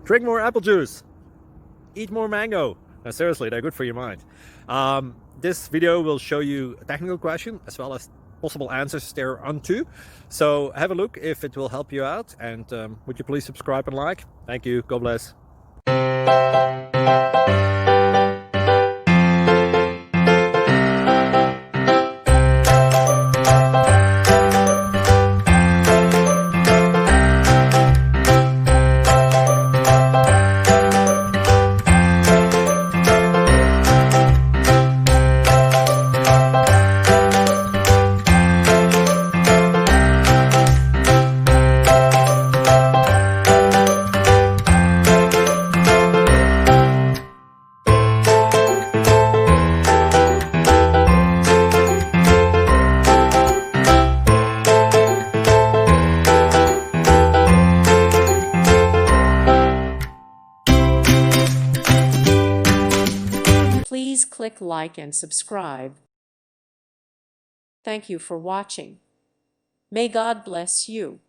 Drink more apple juice. Eat more mango. No, seriously, they're good for your mind. This video will show you a technical question as well as possible answers thereunto. So have a look if it will help you out, and would you please subscribe and like? Thank you. God bless. Please click like and subscribe. Thank you for watching. May God bless you.